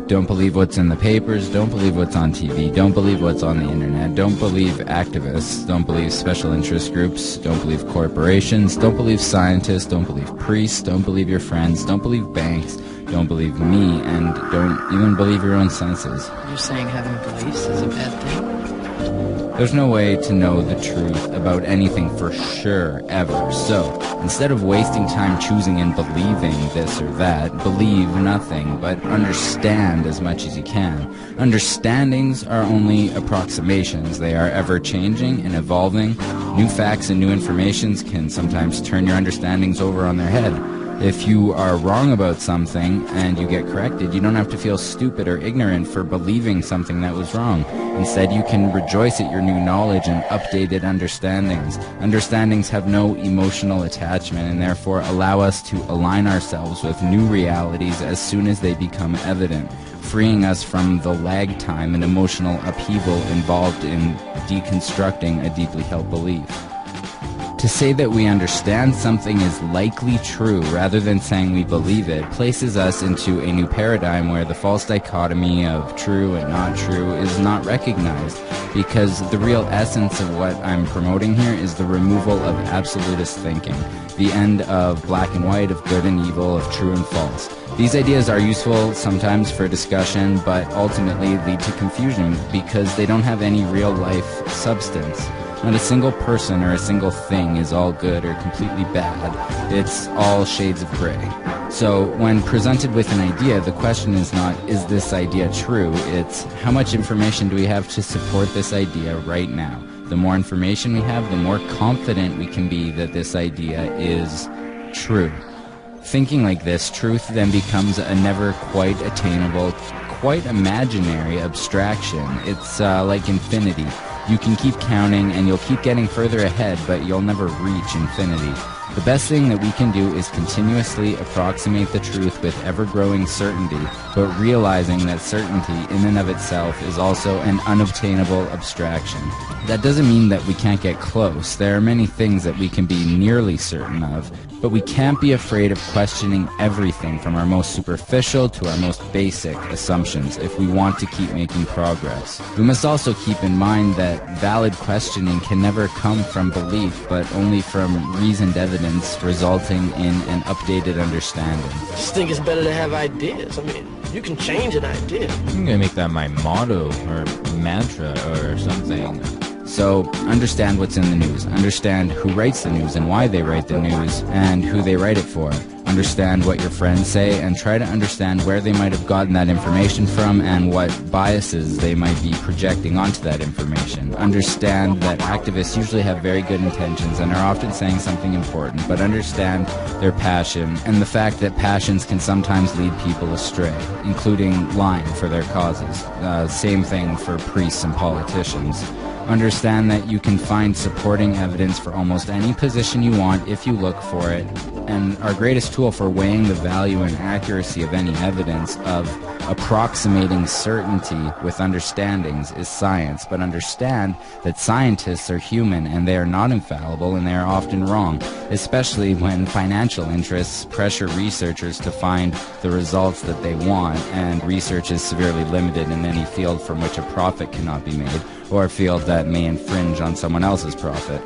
Don't believe what's in the papers, don't believe what's on TV, don't believe what's on the internet, don't believe activists, don't believe special interest groups, don't believe corporations, don't believe scientists, don't believe priests, don't believe your friends, don't believe banks, don't believe me, and don't even believe your own senses. You're saying having beliefs is a bad thing? There's no way to know the truth about anything for sure, ever. So, instead of wasting time choosing and believing this or that, believe nothing, but understand as much as you can. Understandings are only approximations. They are ever-changing and evolving. New facts and new informations can sometimes turn your understandings over on their head. If you are wrong about something and you get corrected, you don't have to feel stupid or ignorant for believing something that was wrong. Instead, you can rejoice at your new knowledge and updated understandings. Understandings have no emotional attachment and therefore allow us to align ourselves with new realities as soon as they become evident, freeing us from the lag time and emotional upheaval involved in deconstructing a deeply held belief. To say that we understand something is likely true rather than saying we believe it places us into a new paradigm where the false dichotomy of true and not true is not recognized, because the real essence of what I'm promoting here is the removal of absolutist thinking, the end of black and white, of good and evil, of true and false. These ideas are useful sometimes for discussion, but ultimately lead to confusion because they don't have any real-life substance. Not a single person or a single thing is all good or completely bad. It's all shades of gray. So when presented with an idea, the question is not, is this idea true? It's, how much information do we have to support this idea right now? The more information we have, the more confident we can be that this idea is true. Thinking like this, truth then becomes a never quite attainable, quite imaginary abstraction. It's like infinity. You can keep counting and you'll keep getting further ahead, but you'll never reach infinity. The best thing that we can do is continuously approximate the truth with ever-growing certainty, but realizing that certainty in and of itself is also an unobtainable abstraction. That doesn't mean that we can't get close. There are many things that we can be nearly certain of, but we can't be afraid of questioning everything from our most superficial to our most basic assumptions if we want to keep making progress. We must also keep in mind that valid questioning can never come from belief, but only from reasoned evidence resulting in an updated understanding. I just think it's better to have ideas. I mean, you can change an idea. I'm gonna make that my motto or mantra or something. So, understand what's in the news. Understand who writes the news and why they write the news and who they write it for. Understand what your friends say and try to understand where they might have gotten that information from and what biases they might be projecting onto that information. Understand that activists usually have very good intentions and are often saying something important, but understand their passion and the fact that passions can sometimes lead people astray, including lying for their causes. Same thing for priests and politicians. Understand that you can find supporting evidence for almost any position you want if you look for it, and our greatest tool for weighing the value and accuracy of any evidence, of approximating certainty with understandings, is science. But understand that scientists are human and they are not infallible and they are often wrong, especially when financial interests pressure researchers to find the results that they want, and research is severely limited in any field from which a profit cannot be made, or a field that may infringe on someone else's profit.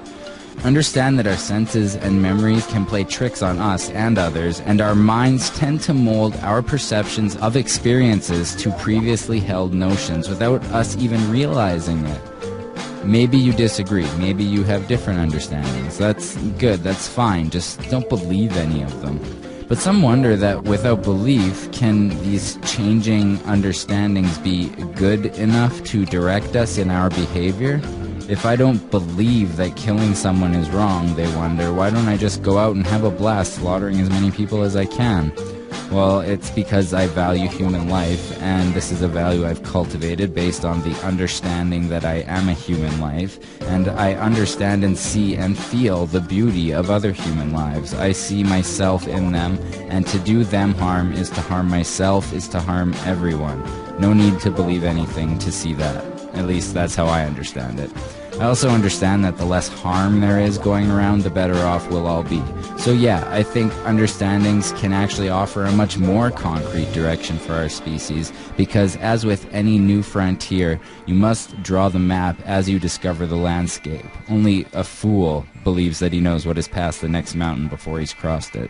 Understand that our senses and memories can play tricks on us and others, and our minds tend to mold our perceptions of experiences to previously held notions without us even realizing it. Maybe you disagree, maybe you have different understandings. That's good, that's fine, just don't believe any of them. But some wonder that without belief, can these changing understandings be good enough to direct us in our behavior? If I don't believe that killing someone is wrong, they wonder, why don't I just go out and have a blast slaughtering as many people as I can? Well, it's because I value human life, and this is a value I've cultivated based on the understanding that I am a human life, and I understand and see and feel the beauty of other human lives. I see myself in them, and to do them harm is to harm myself, is to harm everyone. No need to believe anything to see that. At least that's how I understand it. I also understand that the less harm there is going around, the better off we'll all be. So yeah, I think understandings can actually offer a much more concrete direction for our species, because as with any new frontier, you must draw the map as you discover the landscape. Only a fool believes that he knows what is past the next mountain before he's crossed it.